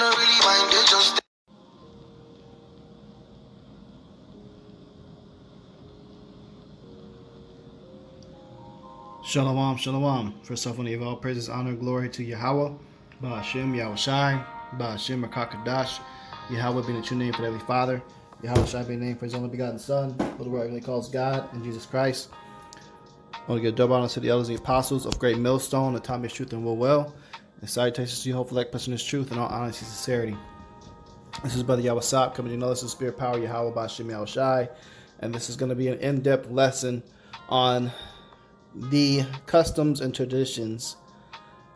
don't really mind it, just Shalom, shalom. First off, I want to give all praises, honor, and glory to Yahweh, Ba'ashem, Yahweh Shai, Ba'ashem, Rakakadash, Yahweh being the true name for the Heavenly Father, Yahweh Shai being the name for His only begotten Son, who the world really calls God, and Jesus Christ. I want to give double honor to the elders and the apostles of Great Millstone, that taught me truth and will well, and salutations to you, hopefully, like person is truth and all honesty and sincerity. This is Brother Yahweh Sop coming to know us in spirit power, Yahweh Ba'ashem, Yahweh Shai, and this is going to be an in-depth lesson on the customs and traditions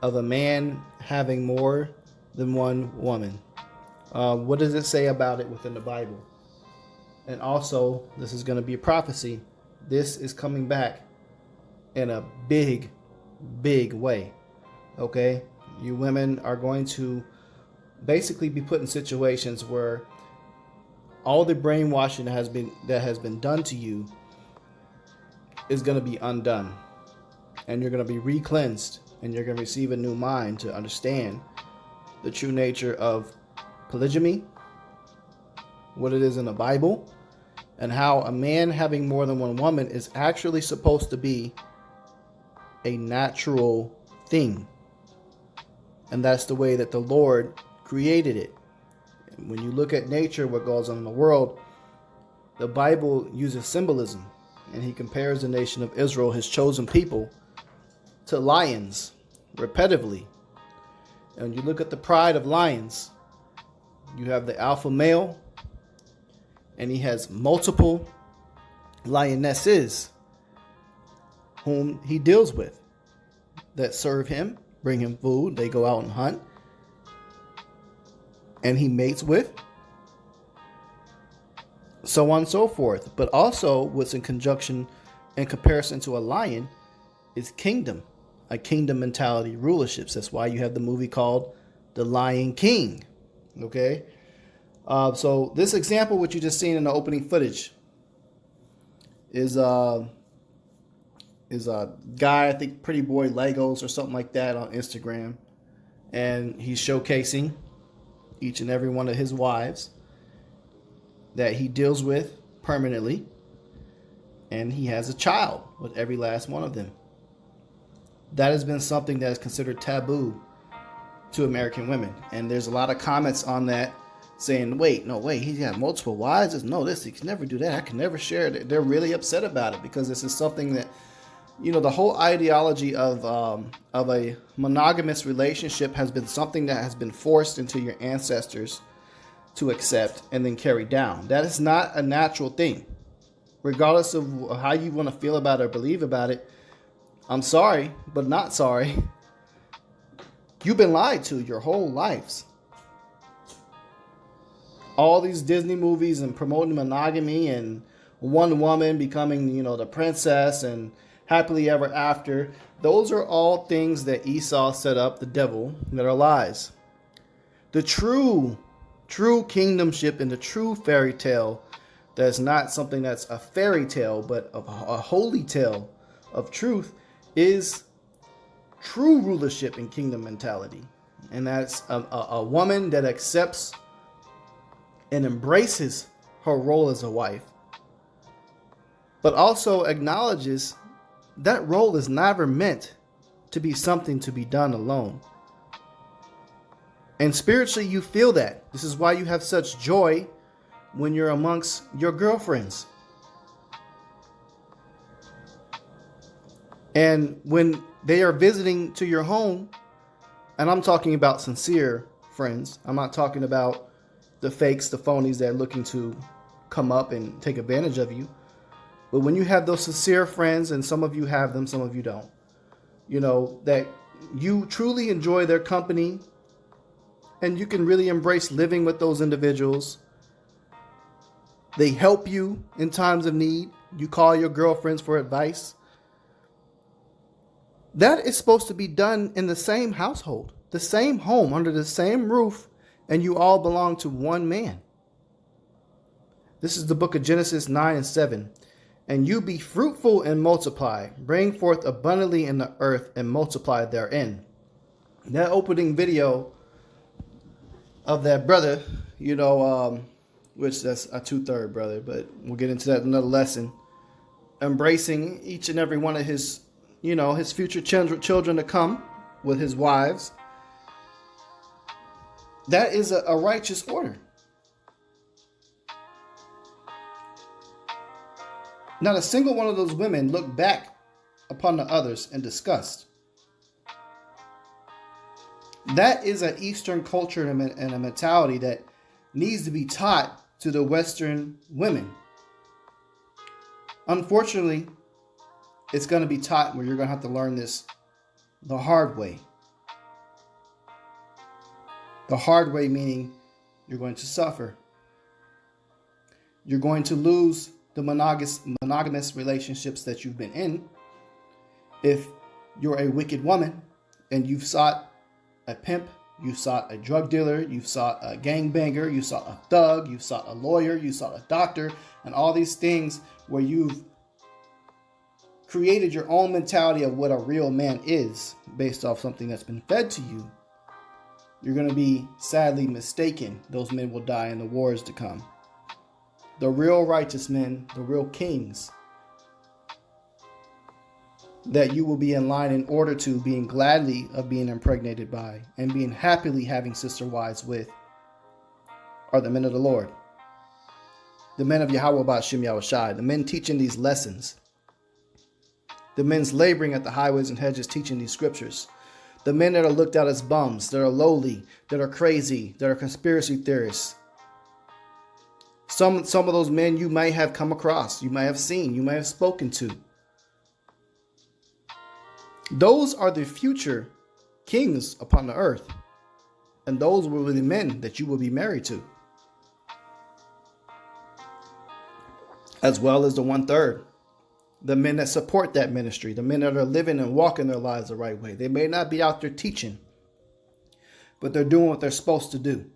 of a man having more than one woman. What does it say about it within the Bible? And also, this is going to be a prophecy. This is coming back in a big, big way. Okay? You women are going to basically be put in situations where all the brainwashing that has been done to you is going to be undone. And you're going to be re-cleansed, and you're going to receive a new mind to understand the true nature of polygamy, what it is in the Bible, and how a man having more than one woman is actually supposed to be a natural thing. And that's the way that the Lord created it. And when you look at nature, what goes on in the world, the Bible uses symbolism, and He compares the nation of Israel, His chosen people, to lions repetitively. And you look at the pride of lions, you have the alpha male, and he has multiple lionesses whom he deals with that serve him, bring him food, they go out and hunt, and he mates with, so on and so forth. But also what's in conjunction, in comparison to a lion, is kingdom. A kingdom mentality, rulerships. That's why you have the movie called The Lion King. Okay? So this example, what you just seen in the opening footage, is a guy, I think Pretty Boy Legos or something like that on Instagram. And he's showcasing each and every one of his wives that he deals with permanently. And he has a child with every last one of them. That has been something that is considered taboo to American women. And there's a lot of comments on that saying, wait, he's got multiple wives. No, he can never do that. I can never share it. They're really upset about it because this is something that, the whole ideology of a monogamous relationship has been something that has been forced into your ancestors to accept and then carry down. That is not a natural thing. Regardless of how you want to feel about it or believe about it, I'm sorry, but not sorry. You've been lied to your whole lives. All these Disney movies and promoting monogamy and one woman becoming, the princess and happily ever after. Those are all things that Esau set up, the devil, that are lies. The true kingdomship and the true fairy tale that's not something that's a fairy tale, but a holy tale of truth is true rulership and kingdom mentality. And that's a woman that accepts and embraces her role as a wife, but also acknowledges that role is never meant to be something to be done alone. And spiritually, you feel that. This is why you have such joy when you're amongst your girlfriends. And when they are visiting to your home, and I'm talking about sincere friends, I'm not talking about the fakes, the phonies that are looking to come up and take advantage of you. But when you have those sincere friends, and some of you have them, some of you don't, that you truly enjoy their company and you can really embrace living with those individuals. They help you in times of need. You call your girlfriends for advice. That is supposed to be done in the same household, the same home, under the same roof, and you all belong to one man. This is the book of Genesis 9:7. And you be fruitful and multiply, bring forth abundantly in the earth and multiply therein. That opening video of that brother, which that's a 2/3 brother, but we'll get into that in another lesson. Embracing each and every one of his, his future children to come with his wives. That is a righteous order. Not a single one of those women looked back upon the others in disgust. That is an Eastern culture and a mentality that needs to be taught to the Western women. Unfortunately, it's going to be taught where you're going to have to learn this the hard way. The hard way meaning you're going to suffer. You're going to lose the monogamous relationships that you've been in. If you're a wicked woman and you've sought a pimp, you sought a drug dealer, you sought a gangbanger, you sought a thug, you sought a lawyer, you sought a doctor, and all these things where you've created your own mentality of what a real man is based off something that's been fed to you, you're going to be sadly mistaken. Those men will die in the wars to come. The real righteous men, the real kings, that you will be in line in order to being gladly of being impregnated by and being happily having sister wives with, are the men of the Lord. The men of Yahweh Ba'ashem Yahushai, the men teaching these lessons. The men's laboring at the highways and hedges teaching these scriptures. The men that are looked at as bums, that are lowly, that are crazy, that are conspiracy theorists. Some of those men you may have come across, you may have seen, you may have spoken to. Those are the future kings upon the earth. And those will be the men that you will be married to. As well as the 1/3. The men that support that ministry. The men that are living and walking their lives the right way. They may not be out there teaching, but they're doing what they're supposed to do.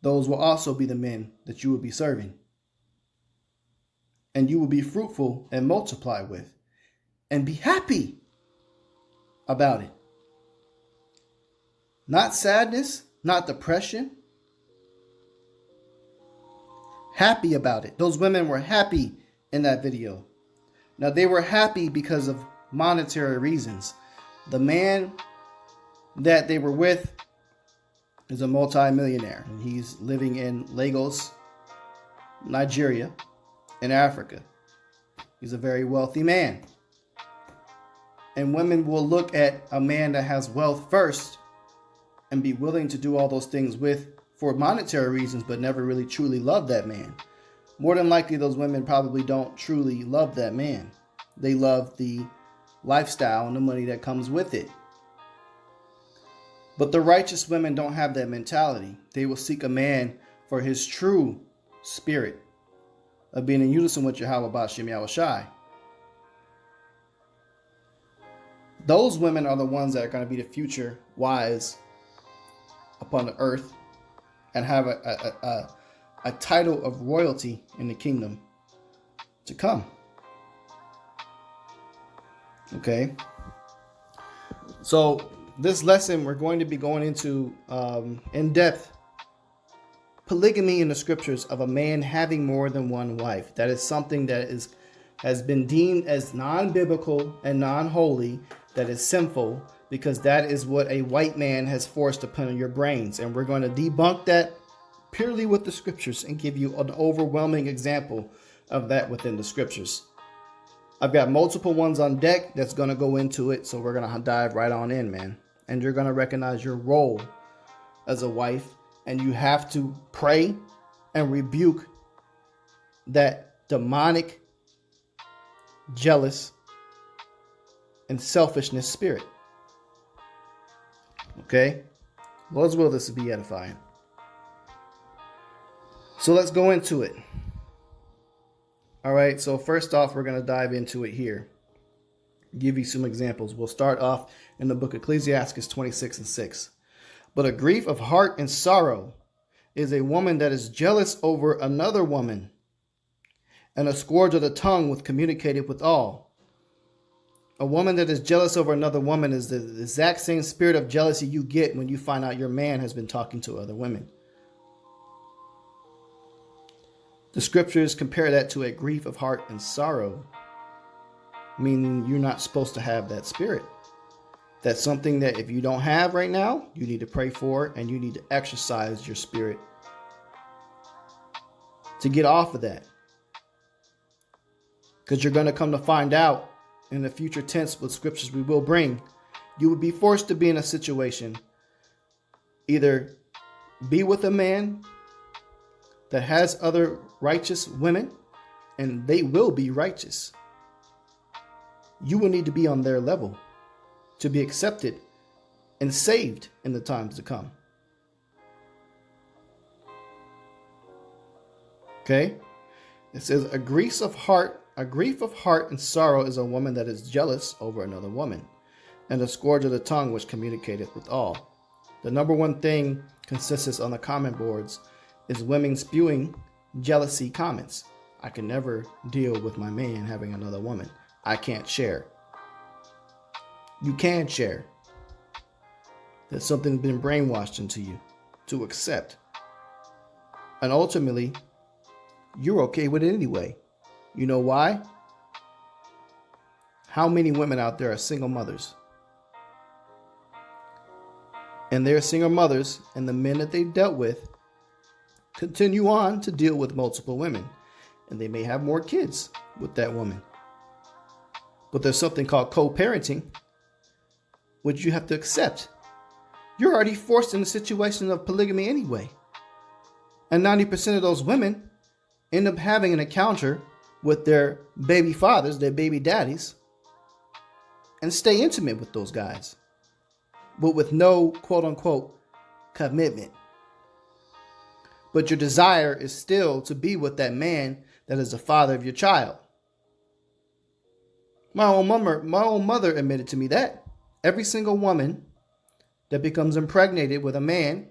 Those will also be the men that you will be serving. And you will be fruitful and multiply with. And be happy about it. Not sadness, not depression. Happy about it. Those women were happy in that video. Now they were happy because of monetary reasons. The man that they were with is a multi-millionaire, and he's living in Lagos, Nigeria, in Africa. He's a very wealthy man. And women will look at a man that has wealth first and be willing to do all those things with for monetary reasons, but never really truly love that man. More than likely, those women probably don't truly love that man. They love the lifestyle and the money that comes with it. But the righteous women don't have that mentality. They will seek a man for his true spirit of being in unison with Yahweh Ba'ashem Yahushai. Those women are the ones that are going to be the future wives upon the earth and have a title of royalty in the kingdom to come. Okay. So this lesson, we're going to be going into in-depth polygamy in the scriptures of a man having more than one wife. That is something that has been deemed as non-biblical and non-holy, that is sinful, because that is what a white man has forced upon your brains. And we're going to debunk that purely with the scriptures and give you an overwhelming example of that within the scriptures. I've got multiple ones on deck that's going to go into it, so we're going to dive right on in, man. And you're going to recognize your role as a wife, and you have to pray and rebuke that demonic, jealous, and selfishness spirit. Okay? Lord's will this to be edifying. So let's go into it. All right, so first off, we're going to dive into it here. Give you some examples. We'll start off in the book of Ecclesiastes 26:6. But a grief of heart and sorrow is a woman that is jealous over another woman, and a scourge of the tongue with communicated with all. A woman that is jealous over another woman is the exact same spirit of jealousy you get when you find out your man has been talking to other women. The scriptures compare that to a grief of heart and sorrow, meaning you're not supposed to have that spirit. That's something that if you don't have right now, you need to pray for, and you need to exercise your spirit to get off of that. Because you're going to come to find out in the future tense with scriptures we will bring, you would be forced to be in a situation, either be with a man that has other righteous women, and they will be righteous. You will need to be on their level to be accepted and saved in the times to come. Okay? It says a grief of heart and sorrow is a woman that is jealous over another woman, and a scourge of the tongue which communicateth with all. The number one thing consensus on the comment boards is women spewing jealousy comments. I can never deal with my man having another woman. I can't share. You can share. That something's been brainwashed into you to accept. And ultimately, you're okay with it anyway. You know why? How many women out there are single mothers? And they're single mothers, and the men that they've dealt with continue on to deal with multiple women. And they may have more kids with that woman. But there's something called co-parenting, which you have to accept. You're already forced in a situation of polygamy anyway. And 90% of those women end up having an encounter with their baby fathers, their baby daddies, and stay intimate with those guys, but with no quote unquote commitment. But your desire is still to be with that man that is the father of your child. My own mother admitted to me that every single woman that becomes impregnated with a man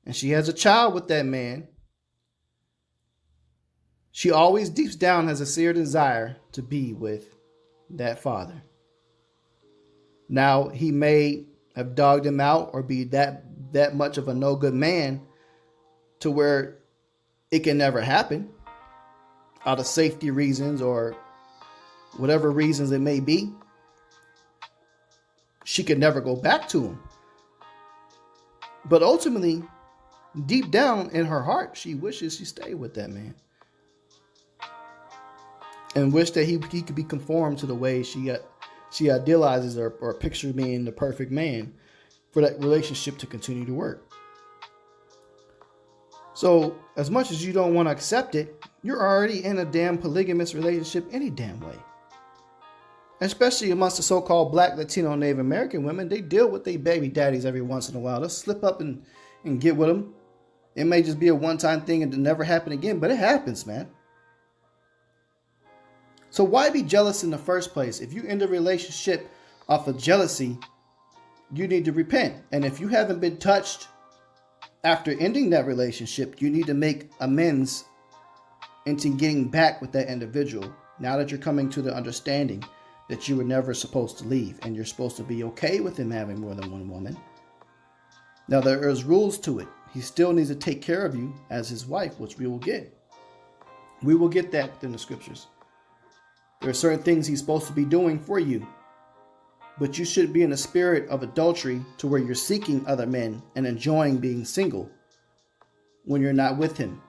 and she has a child with that man, she always deep down has a sincere desire to be with that father. Now, he may have dogged him out or be that much of a no good man to where it can never happen out of safety reasons or whatever reasons it may be. She could never go back to him. But ultimately, deep down in her heart, she wishes she stayed with that man. And wish that he could be conformed to the way she idealizes or pictures being the perfect man for that relationship to continue to work. So as much as you don't want to accept it, you're already in a damn polygamous relationship any damn way. Especially amongst the so-called Black, Latino, Native American women, they deal with their baby daddies every once in a while. They'll slip up and get with them. It may just be a one-time thing and it'll never happen again, but it happens, man. So why be jealous in the first place? If you end a relationship off of jealousy, you need to repent. And if you haven't been touched after ending that relationship, you need to make amends into getting back with that individual. Now that you're coming to the understanding that you were never supposed to leave and you're supposed to be okay with him having more than one woman. Now there is rules to it. He still needs to take care of you as his wife, which we will get. We will get that in the scriptures. There are certain things he's supposed to be doing for you. But you shouldn't be in a spirit of adultery to where you're seeking other men and enjoying being single when you're not with him.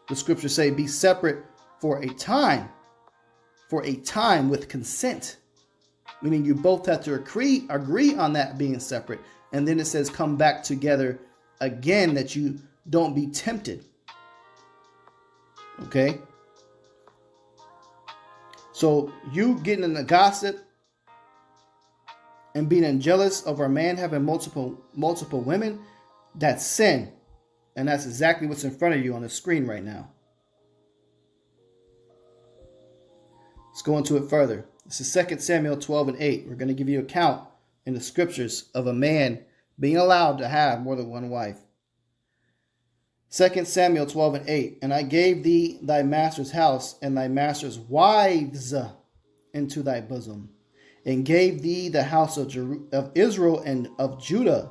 The scriptures say be separate for a time with consent. Meaning you both have to agree on that being separate. And then it says come back together again that you don't be tempted. Okay? So you getting in the gossip and being jealous over a man having multiple women, that's sin. And that's exactly what's in front of you on the screen right now. Let's go into it further. This is 2 Samuel 12:8. We're going to give you a count in the scriptures of a man being allowed to have more than one wife. 2 Samuel 12:8. And I gave thee thy master's house and thy master's wives into thy bosom, and gave thee the house of Israel and of Judah.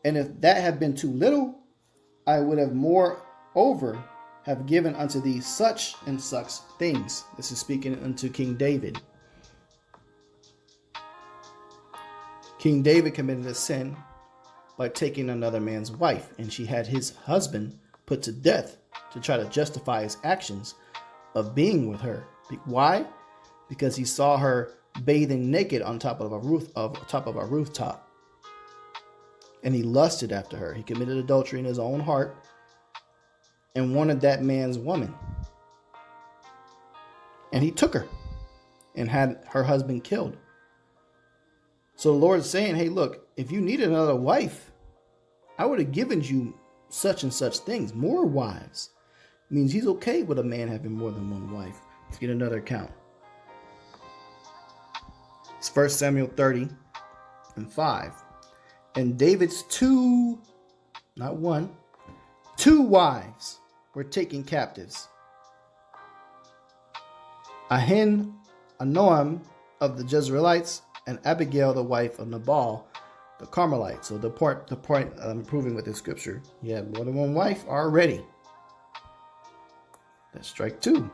And if that had been too little, I would have moreover have given unto thee such and such things. This is speaking unto King David. King David committed a sin by taking another man's wife, and she had his husband put to death to try to justify his actions of being with her. Why? Because he saw her bathing naked on top of a rooftop, and he lusted after her. He committed adultery in his own heart and wanted that man's woman, and he took her and had her husband killed. So the Lord is saying, hey, look, if you needed another wife, I would have given you such and such things, more wives. It means he's okay with a man having more than one wife. Let's get another account. It's 1 Samuel 30:5. And David's two wives were taken captives. Ahinoam of the Jezreelites, and Abigail, the wife of Nabal, the Carmelite. So the point I'm proving with this scripture, he had more than one wife already. That's strike 2.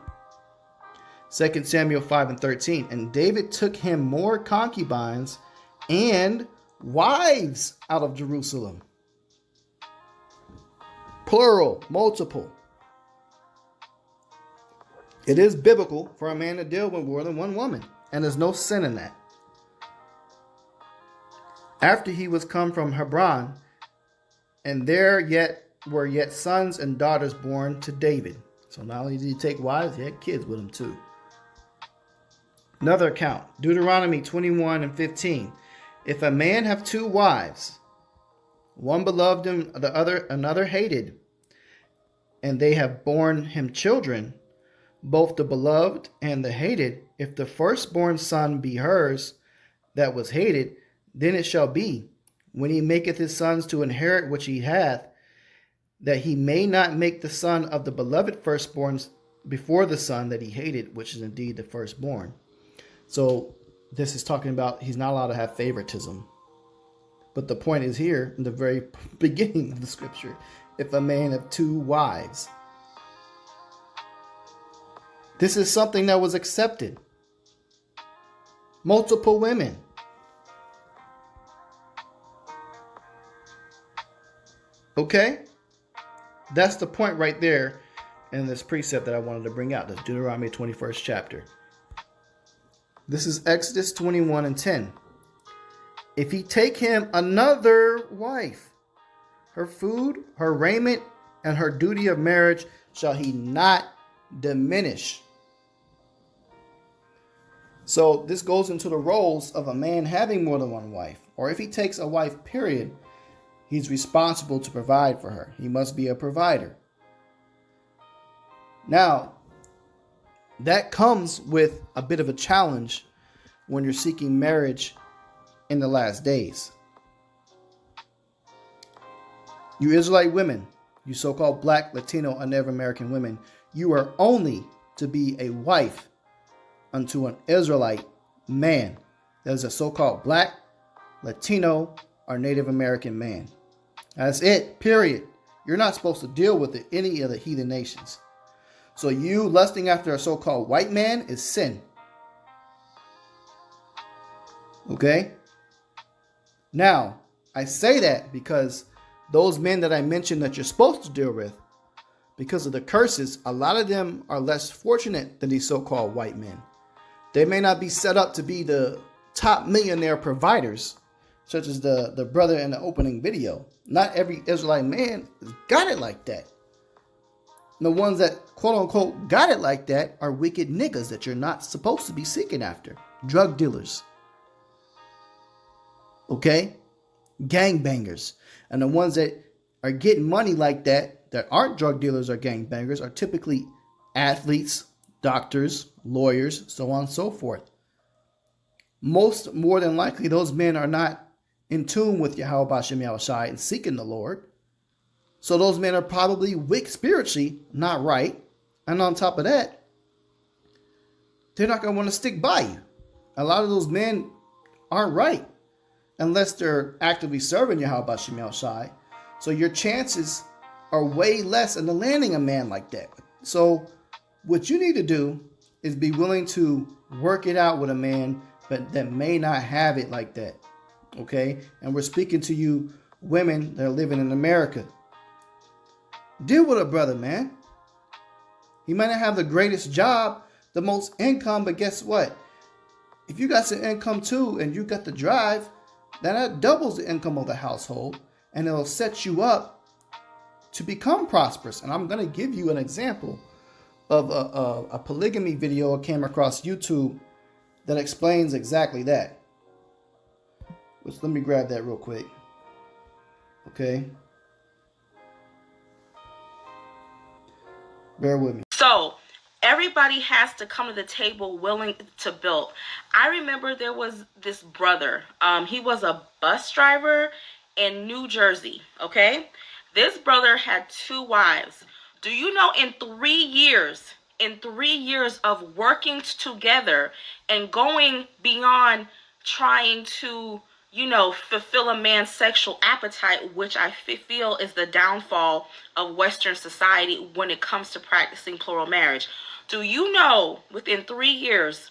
2 Samuel 5:13. And David took him more concubines and wives out of Jerusalem. Plural, multiple. It is biblical for a man to deal with more than one woman, and there's no sin in that. After he was come from Hebron, and there were yet sons and daughters born to David. So not only did he take wives, he had kids with him too. Another account, Deuteronomy 21:15. If a man have two wives, one beloved and another hated, and they have borne him children, both the beloved and the hated, if the firstborn son be hers that was hated, then it shall be, when he maketh his sons to inherit which he hath, that he may not make the son of the beloved firstborn before the son that he hated, which is indeed the firstborn. So this is talking about he's not allowed to have favoritism. But the point is here in the very beginning of the scripture, if a man have two wives. This is something that was accepted. Multiple women. Okay? That's the point right there in this precept that I wanted to bring out. That's Deuteronomy 21st chapter. This is Exodus 21:10. If he take him another wife, her food, her raiment, and her duty of marriage shall he not diminish. So this goes into the roles of a man having more than one wife. Or if he takes a wife, period, he's responsible to provide for her. He must be a provider. Now, that comes with a bit of a challenge when you're seeking marriage in the last days. You Israelite women, you so-called Black, Latino, and Native American women, you are only to be a wife unto an Israelite man that is a so-called Black, Latino, or Native American man. That's it, period. You're not supposed to deal with any of the heathen nations. So you lusting after a so-called white man is sin. Okay? Now, I say that because those men that I mentioned that you're supposed to deal with, because of the curses, a lot of them are less fortunate than these so-called white men. They may not be set up to be the top millionaire providers, such as the brother in the opening video. Not every Israelite man got it like that. The ones that quote unquote got it like that are wicked niggas that you're not supposed to be seeking after. Drug dealers. Okay? Gangbangers. And the ones that are getting money like that aren't drug dealers or gangbangers, are typically athletes, doctors, lawyers, so on and so forth. More than likely, those men are not in tune with Yahweh Bashem Yahushai and seeking the Lord. So those men are probably weak spiritually, not right. And on top of that, they're not going to want to stick by you. A lot of those men aren't right unless they're actively serving Yahweh Bashim Yahushai. So your chances are way less in landing a man like that. So what you need to do is be willing to work it out with a man, but that may not have it like that. Okay? And we're speaking to you women that are living in America. Deal with a brother, man. He might not have the greatest job, the most income, but guess what? If you got some income too and you got the drive, then that doubles the income of the household and it'll set you up to become prosperous. And I'm going to give you an example of a polygamy video I came across YouTube that explains exactly that. Which, let me grab that real quick. Okay. Bear with me. So everybody has to come to the table willing to build. I remember there was this brother. He was a bus driver in New Jersey. Okay. This brother had 2 wives. Do you know in 3 years of working together and going beyond trying to, fulfill a man's sexual appetite, which I feel is the downfall of Western society when it comes to practicing plural marriage. Do you know within 3 years,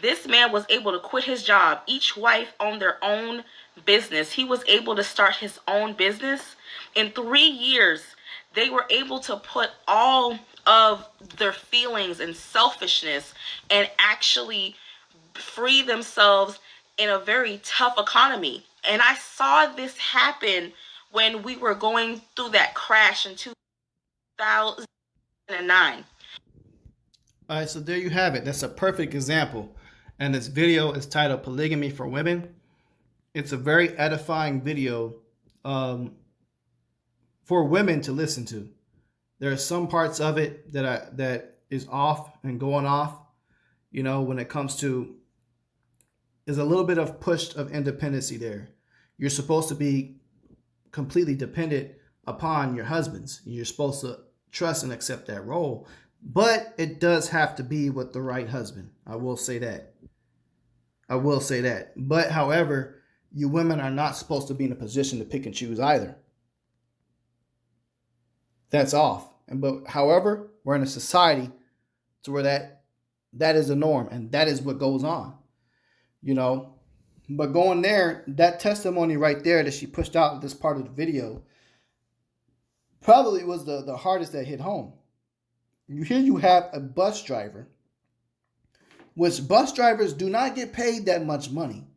this man was able to quit his job. Each wife owned their own business. He was able to start his own business. In 3 years, they were able to put all of their feelings and selfishness and actually free themselves in a very tough economy. And I saw this happen when we were going through that crash in 2009. All right, so there you have it. That's a perfect example. And this video is titled Polygamy for Women. It's a very edifying video for women to listen to. There are some parts of it that is off and going off, when it comes to, is a little bit of push of independency there. You're supposed to be completely dependent upon your husbands. You're supposed to trust and accept that role. But it does have to be with the right husband. I will say that. But however, you women are not supposed to be in a position to pick and choose either. That's off. But however, we're in a society to where that is the norm and that is what goes on. But going there, that testimony right there that she pushed out in this part of the video probably was the hardest that hit home. Here you have a bus driver, which bus drivers do not get paid that much money.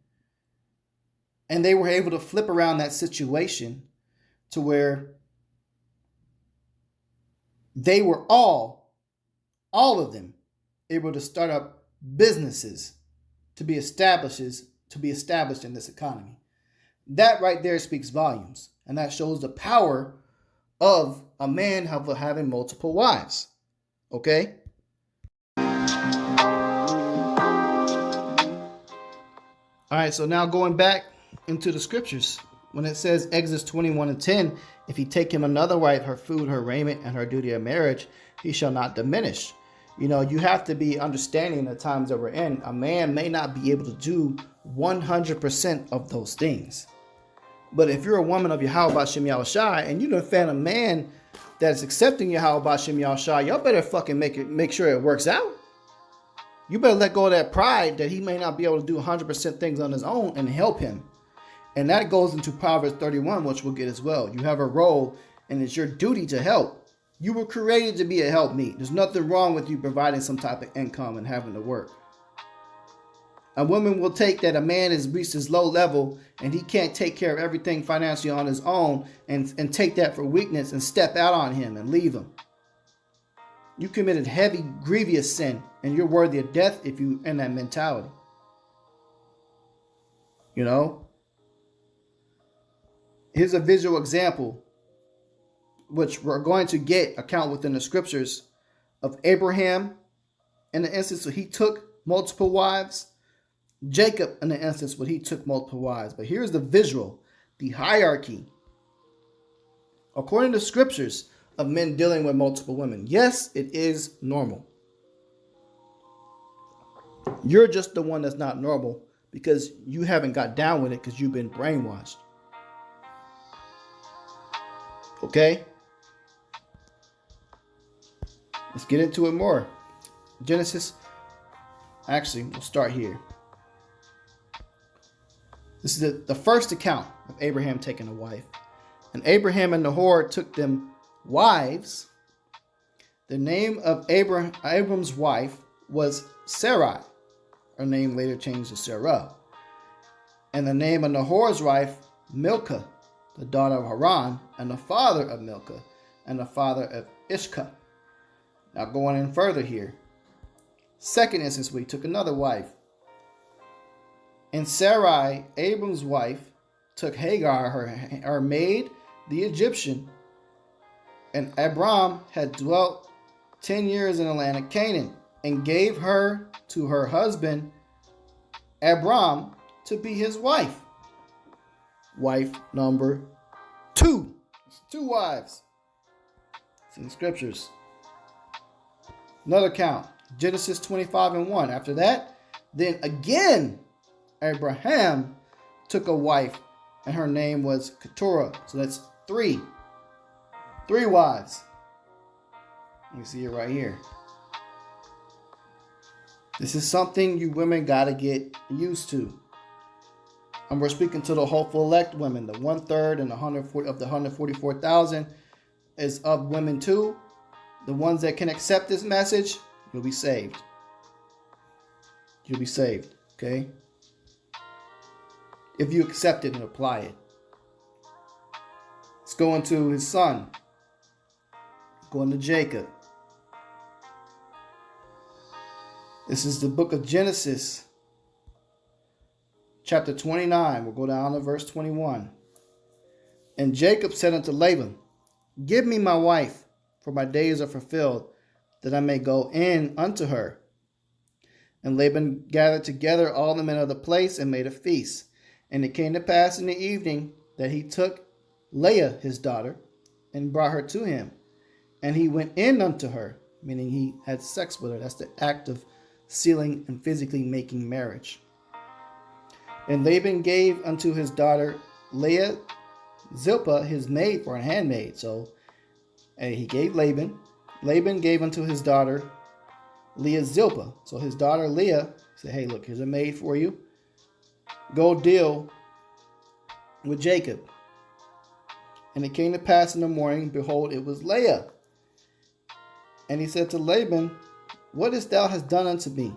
And they were able to flip around that situation to where they were all of them, able to start up businesses to be established in this economy. That right there speaks volumes. And that shows the power of a man having multiple wives. Okay? All right, so now going back into the scriptures, when it says Exodus 21:10, if he take him another wife, her food, her raiment, and her duty of marriage, he shall not diminish. You have to be understanding the times that we're in. A man may not be able to do 100% of those things. But if you're a woman of Yahweh Bashim Yahushai and you don't find a man that's accepting Yahweh Bashim Yahushai, y'all better fucking make sure it works out. You better let go of that pride that he may not be able to do 100% things on his own and help him. And that goes into Proverbs 31, which we'll get as well. You have a role and it's your duty to help. You were created to be a helpmeet. There's nothing wrong with you providing some type of income and having to work. A woman will take that a man has reached his low level and he can't take care of everything financially on his own and take that for weakness and step out on him and leave him. You committed heavy, grievous sin and you're worthy of death if you're in that mentality. Here's a visual example, which we're going to get account within the scriptures of Abraham in the instance where he took multiple wives, Jacob in the instance where he took multiple wives. But here's the visual, the hierarchy, according to scriptures, of men dealing with multiple women. Yes, it is normal. You're just the one that's not normal because you haven't got down with it because you've been brainwashed. Okay? Let's get into it more. Genesis, actually, we'll start here. This is the first account of Abraham taking a wife. And Abraham and Nahor took them wives. The name of Abram's wife was Sarai. Her name later changed to Sarah. And the name of Nahor's wife, Milcah, the daughter of Haran, and the father of Milcah, and the father of Ishka. Now going in further here. Second instance, we took another wife. And Sarai, Abram's wife, took Hagar, her maid, the Egyptian. And Abram had dwelt 10 years in the land of Canaan, and gave her to her husband, Abram, to be his wife. Wife number 2. It's 2 wives. It's in the scriptures. Another count. Genesis 25:1. After that, then again, Abraham took a wife, and her name was Keturah. So that's 3. 3 wives. You see it right here. This is something you women got to get used to. And we're speaking to the hopeful elect women. The 1/3 and the 140 of the 144,000 is of women too. The ones that can accept this message, you'll be saved. You'll be saved, okay? If you accept it and apply it. Let's go into his son. Going to Jacob. This is the book of Genesis, chapter 29. We'll go down to verse 21. And Jacob said unto Laban, give me my wife, for my days are fulfilled, that I may go in unto her. And Laban gathered together all the men of the place and made a feast. And it came to pass in the evening that he took Leah his daughter and brought her to him. And he went in unto her, meaning he had sex with her. That's the act of sealing and physically making marriage. And Laban gave unto his daughter Leah Zilpah his maid for a handmaid. So he gave Laban. Laban gave unto his daughter Leah Zilpah. So his daughter Leah said, hey, look, here's a maid for you. Go deal with Jacob. And it came to pass in the morning, behold, it was Leah. And he said to Laban, what is thou hast done unto me?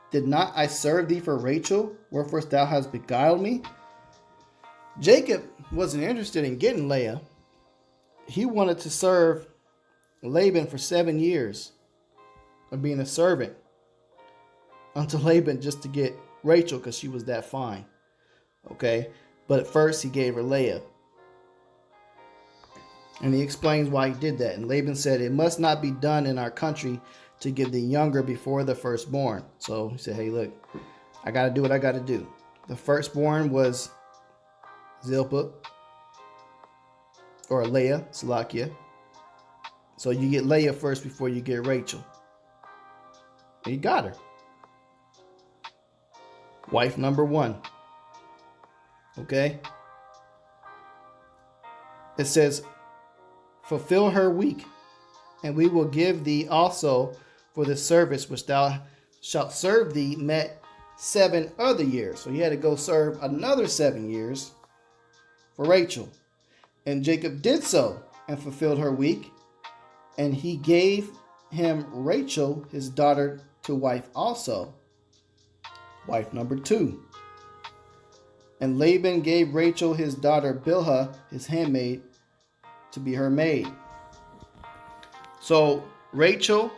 Did not I serve thee for Rachel, wherefore thou hast beguiled me? Jacob wasn't interested in getting Leah. He wanted to serve Laban for 7 years of being a servant unto Laban just to get Rachel because she was that fine. Okay? But at first he gave her Leah. And he explains why he did that. And Laban said, it must not be done in our country to give the younger before the firstborn. So he said, hey, look, I got to do what I got to do. The firstborn was Zilpah, or Leah, Salakia. So you get Leah first before you get Rachel. And he got her. Wife number 1. Okay? It says, fulfill her week, and we will give thee also for the service which thou shalt serve thee met 7 other years. So he had to go serve another 7 years for Rachel. And Jacob did so and fulfilled her week. And he gave him Rachel, his daughter, to wife also. Wife number 2. And Laban gave Rachel his daughter Bilhah, his handmaid, to be her maid. So Rachel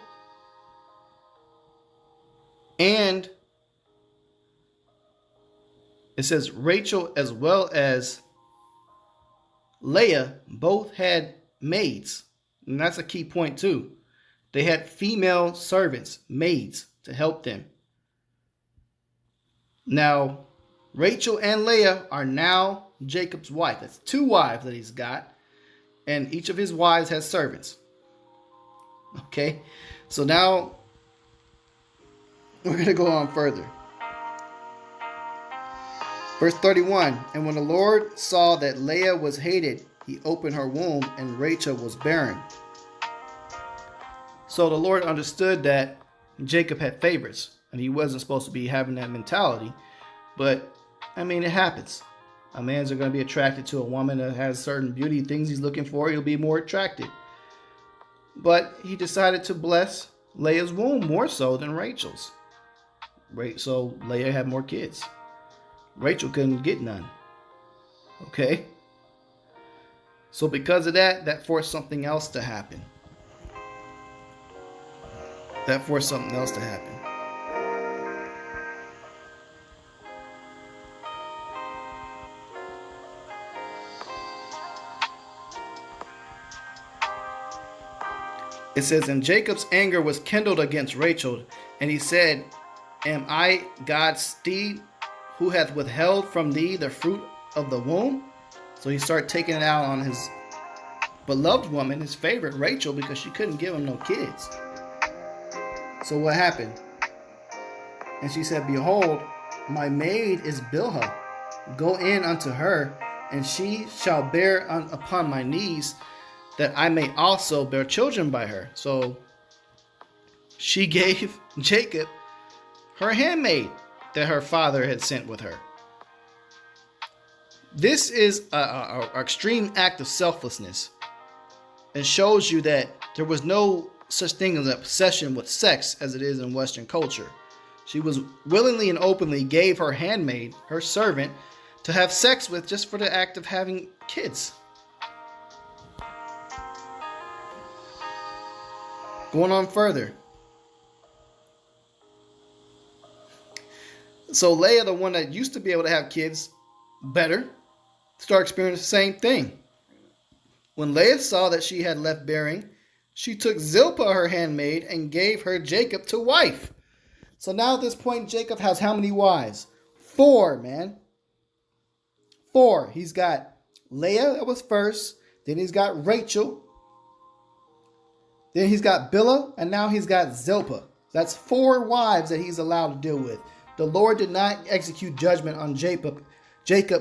and it says Rachel as well as Leah both had maids. And that's a key point too. They had female servants, maids, to help them. Now, Rachel and Leah are now Jacob's wife. That's 2 wives that he's got. And each of his wives has servants. Okay? So now, We're going to go on further. Verse 31, and when the Lord saw that Leah was hated, he opened her womb, and Rachel was barren. So the Lord understood that Jacob had favorites, and he wasn't supposed to be having that mentality. But, I mean, it happens. A man's going to be attracted to a woman that has certain beauty things he's looking for. He'll be more attracted. But he decided to bless Leah's womb more so than Rachel's. So Leah had more kids. Rachel couldn't get none. Okay? So because of that, that forced something else to happen. It says, and Jacob's anger was kindled against Rachel, and he said, am I God's steed, who hath withheld from thee the fruit of the womb? So he started taking it out on his beloved woman, his favorite, Rachel, because she couldn't give him no kids. So what happened? And she said, behold, my maid is Bilhah. Go in unto her, and she shall bear upon my knees, that I may also bear children by her. So she gave Jacob her handmaid that her father had sent with her. This is an extreme act of selflessness, and shows you that there was no such thing as an obsession with sex as it is in Western culture. She was willingly and openly gave her handmaid, her servant, to have sex with just for the act of having kids. Going on further. So Leah, the one that used to be able to have kids better, started experiencing the same thing. When Leah saw that she had left bearing, she took Zilpah, her handmaid, and gave her Jacob to wife. So now at this point, Jacob has how many wives? 4, man. 4. He's got Leah, that was first. Then he's got Rachel. Then he's got Bilhah, and now he's got Zilpah. That's 4 wives that he's allowed to deal with. The Lord did not execute judgment on Jacob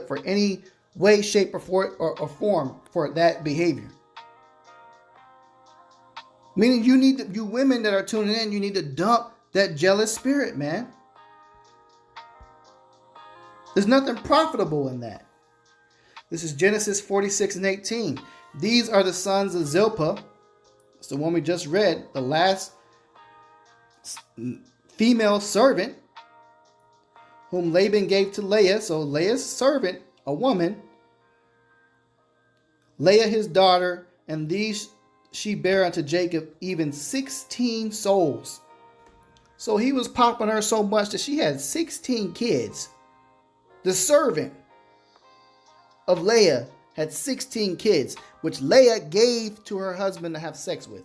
for any way, shape, or form for that behavior. Meaning you women that are tuning in, you need to dump that jealous spirit, man. There's nothing profitable in that. This is Genesis 46 and 18. These are the sons of Zilpah. It's the one we just read, the last female servant whom Laban gave to Leah. So Leah's servant, a woman, Leah his daughter, and these she bare unto Jacob even 16 souls. So he was popping her so much that she had 16 kids. The servant of Leah had 16 kids, which Leah gave to her husband to have sex with.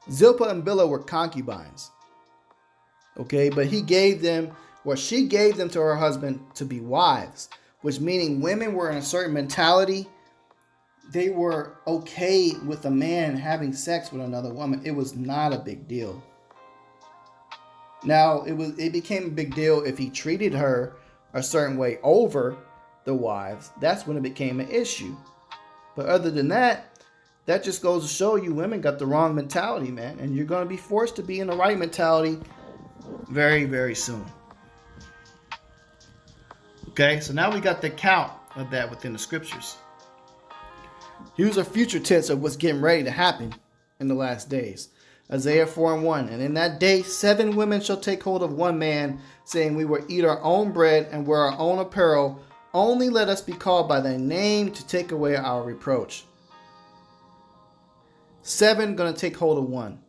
Zilpah and Bilhah were concubines. Okay, but she gave them to her husband to be wives, which meaning women were in a certain mentality. They were okay with a man having sex with another woman. It was not a big deal. Now, it became a big deal if he treated her a certain way over the wives. That's when it became an issue. But other than that, that just goes to show you women got the wrong mentality, man. And you're going to be forced to be in the right mentality very, very soon. Okay, so now we got the count of that within the scriptures. Here's a future tense of what's getting ready to happen in the last days. Isaiah 4:1. And in that day 7 women shall take hold of one man, saying, we will eat our own bread and wear our own apparel. Only let us be called by thy name to take away our reproach. 7 going to take hold of one.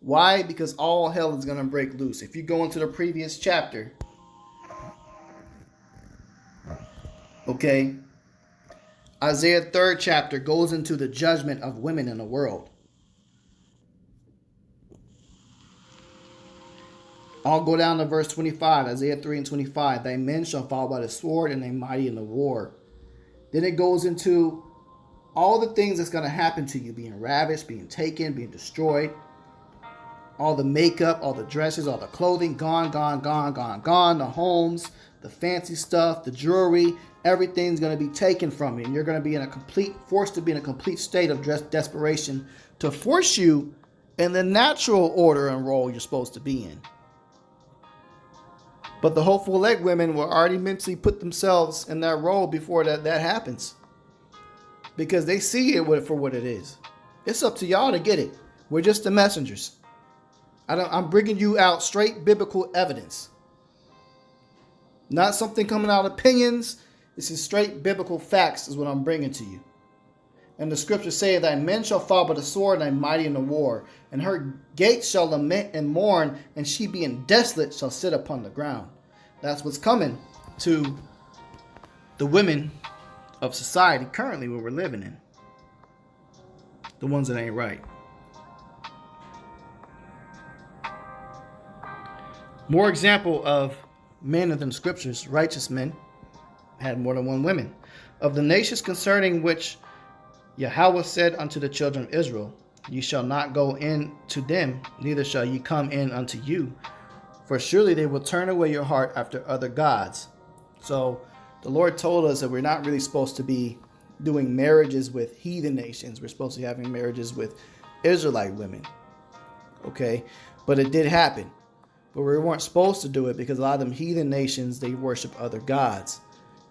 Why? Because all hell is going to break loose. If you go into the previous chapter, okay, Isaiah 3rd chapter goes into the judgment of women in the world. I'll go down to verse 25, Isaiah 3 and 25. Thy men shall fall by the sword, and thy mighty in the war. Then it goes into all the things that's going to happen to you, being ravished, being taken, being destroyed. All the makeup, all the dresses, all the clothing, gone, gone, gone, gone, gone. The homes, the fancy stuff, the jewelry, everything's going to be taken from you. And you're going to be forced to be in a complete state of desperation to force you in the natural order and role you're supposed to be in. But the hopeful elect women will already mentally put themselves in that role before that happens. Because they see it for what it is. It's up to y'all to get it. We're just the messengers. I'm bringing you out straight biblical evidence. Not something coming out of opinions. This is straight biblical facts is what I'm bringing to you. And the scriptures say that men shall fall by the sword and thy mighty in the war. And her gates shall lament and mourn, and she being desolate shall sit upon the ground. That's what's coming to the women of society currently where we're living in. The ones that ain't right. More example of men of the scriptures, righteous men, had more than one woman. Of the nations concerning which Yahweh said unto the children of Israel, ye shall not go in to them, neither shall ye come in unto you. For surely they will turn away your heart after other gods. So the Lord told us that we're not really supposed to be doing marriages with heathen nations. We're supposed to be having marriages with Israelite women. Okay? But it did happen. But we weren't supposed to do it because a lot of them heathen nations, they worship other gods.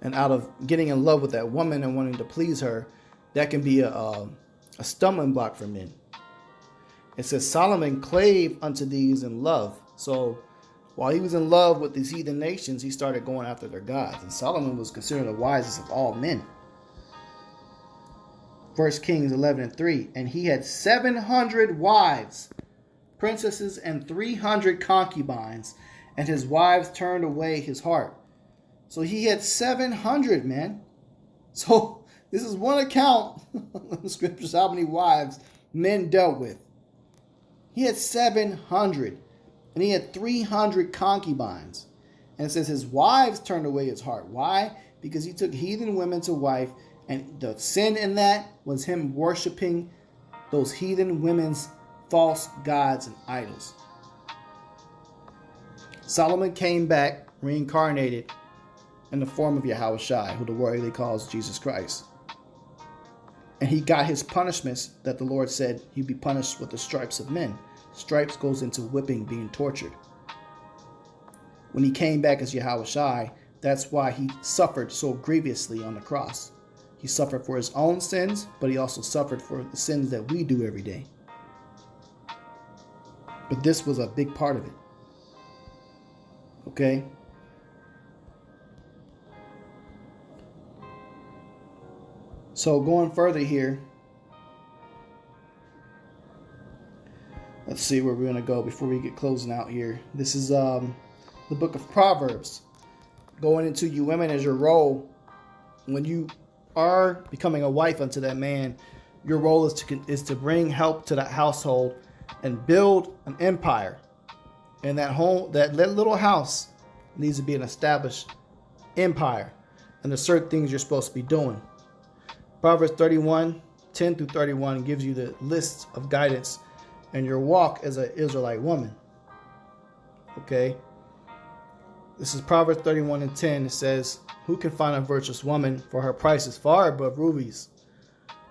And out of getting in love with that woman and wanting to please her, that can be a stumbling block for men. It says Solomon clave unto these in love. So while he was in love with these heathen nations, he started going after their gods. And Solomon was considered the wisest of all men. 1 Kings 11:3. And he had 700 wives, princesses, and 300 concubines, and his wives turned away his heart. So he had 700, man. So this is one account in the scriptures how many wives men dealt with. He had 700, and he had 300 concubines. And it says his wives turned away his heart. Why? Because he took heathen women to wife, and the sin in that was him worshiping those heathen women's false gods and idols. Solomon came back reincarnated in the form of Yahushua, who the worldly calls Jesus Christ. And he got his punishments that the Lord said he'd be punished with the stripes of men. Stripes goes into whipping, being tortured. When he came back as Yahushua, that's why he suffered so grievously on the cross. He suffered for his own sins, but he also suffered for the sins that we do every day. But this was a big part of it. Okay? So going further here, let's see where we're going to go before we get closing out here. This is the book of Proverbs. Going into you women as your role. When you are becoming a wife unto that man, your role is to bring help to that household and build an empire. And that little house needs to be an established empire. And there's certain things you're supposed to be doing. Proverbs 31:10 through 31 gives you the list of guidance and your walk as an Israelite woman. Okay? This is Proverbs 31:10. It says, who can find a virtuous woman? For her price is far above rubies.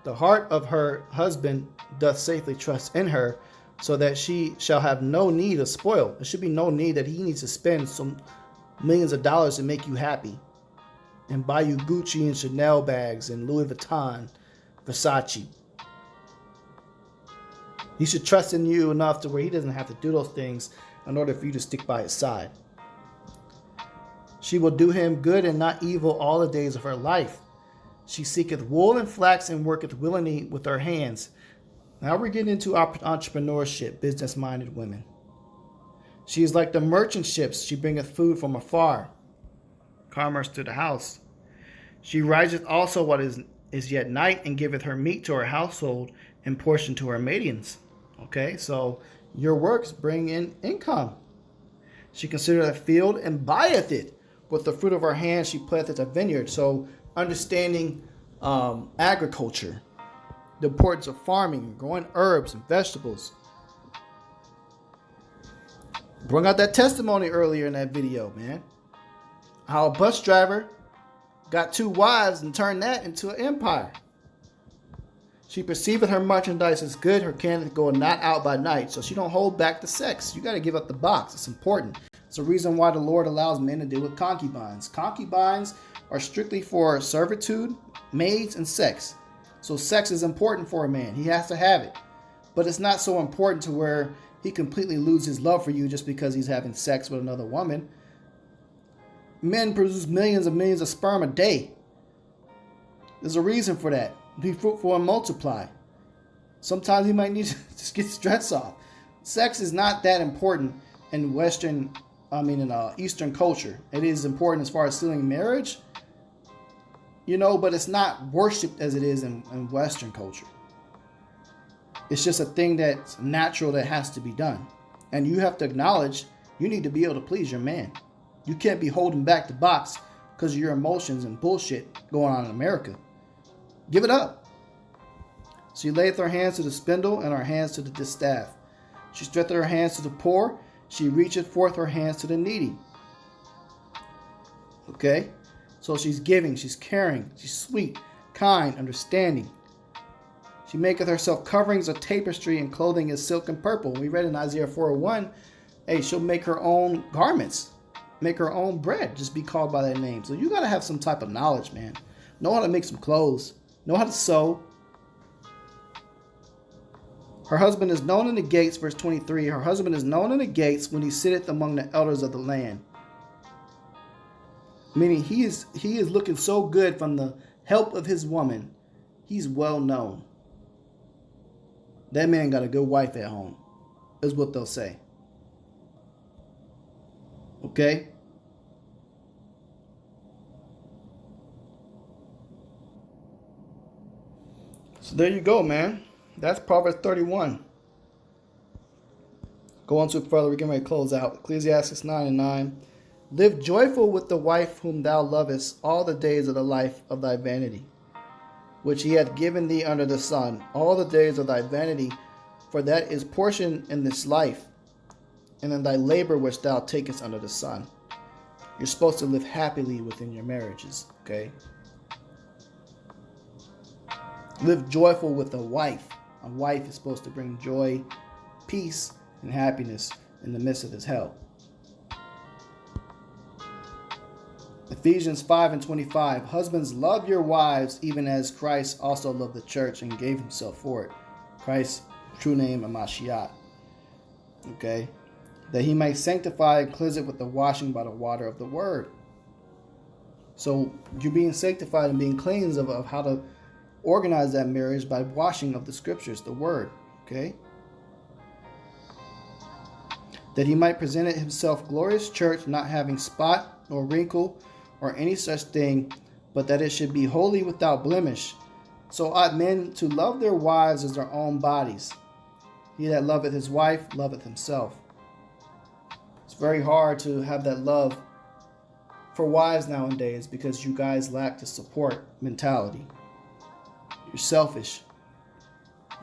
The heart of her husband doth safely trust in her, so that she shall have no need of spoil. There should be no need that he needs to spend some millions of dollars to make you happy and buy you Gucci and Chanel bags and Louis Vuitton, Versace. He should trust in you enough to where he doesn't have to do those things in order for you to stick by his side. She will do him good and not evil all the days of her life. She seeketh wool and flax and worketh willingly with her hands. Now we're getting into entrepreneurship, business-minded women. She is like the merchant ships. She bringeth food from afar, commerce to the house. She riseth also what is yet night, and giveth her meat to her household and portion to her maidens. Okay, so your works bring in income. She considereth a field and buyeth it. With the fruit of her hand she planteth a vineyard. So understanding agriculture, the importance of farming, growing herbs and vegetables. Bring out that testimony earlier in that video, man. How a bus driver got 2 wives and turned that into an empire. She perceiveth her merchandise as good, her candidate going not out by night. So she don't hold back the sex. You got to give up the box. It's important. It's the reason why the Lord allows men to deal with concubines. Concubines are strictly for servitude, maids, and sex. So sex is important for a man. He has to have it. But it's not so important to where he completely loses his love for you just because he's having sex with another woman. Men produce millions of sperm a day. There's a reason for that. Be fruitful and multiply. Sometimes you might need to just get stress off. Sex is not that important in Eastern culture. It is important as far as sealing marriage, but it's not worshipped as it is in Western culture. It's just a thing that's natural that has to be done. And you have to acknowledge you need to be able to please your man. You can't be holding back the box because of your emotions and bullshit going on in America. Give it up. She layeth her hands to the spindle and her hands to the distaff. She stretcheth her hands to the poor. She reacheth forth her hands to the needy. Okay? So she's giving, she's caring, she's sweet, kind, understanding. She maketh herself coverings of tapestry and clothing as silk and purple. We read in Isaiah 4:1, she'll make her own garments, make her own bread, just be called by that name. So you got to have some type of knowledge, man. Know how to make some clothes. Know how to sew. Her husband is known in the gates, verse 23. Her husband is known in the gates when he sitteth among the elders of the land. Meaning he is looking so good from the help of his woman. He's well known. That man got a good wife at home, is what they'll say. Okay? So there you go, man. That's Proverbs 31. Go on to it further. We're getting ready to close out. Ecclesiastes 9:9. Live joyful with the wife whom thou lovest all the days of the life of thy vanity, which he hath given thee under the sun, all the days of thy vanity, for that is portion in this life, and in thy labor which thou takest under the sun. You're supposed to live happily within your marriages, okay? Live joyful with a wife. A wife is supposed to bring joy, peace, and happiness in the midst of this hell. Ephesians 5:25. Husbands, love your wives, even as Christ also loved the church and gave himself for it. Christ's true name, Amashiach. Okay? That he might sanctify and cleanse it with the washing by the water of the word. So you're being sanctified and being cleansed of how to organize that marriage by washing of the scriptures, the word. Okay? That he might present it himself glorious church, not having spot nor wrinkle or any such thing, but that it should be holy without blemish. So ought men to love their wives as their own bodies. He that loveth his wife loveth himself. It's very hard to have that love for wives nowadays because you guys lack the support mentality. You're selfish.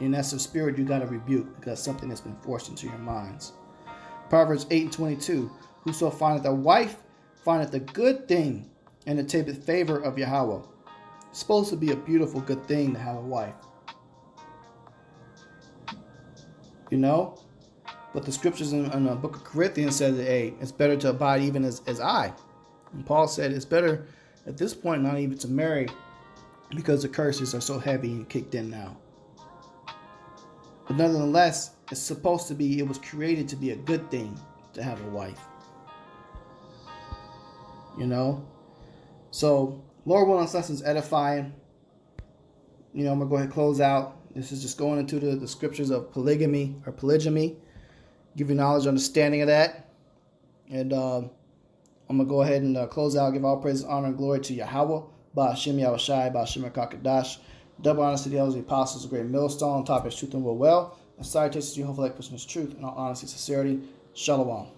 And that's a spirit you got to rebuke because something that's been forced into your minds. Proverbs 8:22. Whoso findeth a wife findeth a good thing and obtaineth favor of Yahweh. It's supposed to be a beautiful, good thing to have a wife. But the scriptures in the book of Corinthians says that, it's better to abide even as I. And Paul said it's better at this point not even to marry because the curses are so heavy and kicked in now. But nonetheless, it was created to be a good thing to have a wife. So, Lord willing, this lesson's edifying. I'm going to go ahead and close out. This is just going into the scriptures of polygamy, give you knowledge, understanding of that. And I'm going to go ahead and close out, give all praise, honor, and glory to Yahweh, Ba'ashem Yahushai, Ba'ashem Kakadash. Double honors to the elders, the apostles, the great millstone, top is truth and will well. And salutations to you, hopefully, like Christmas truth, and all honesty, sincerity. Shalom.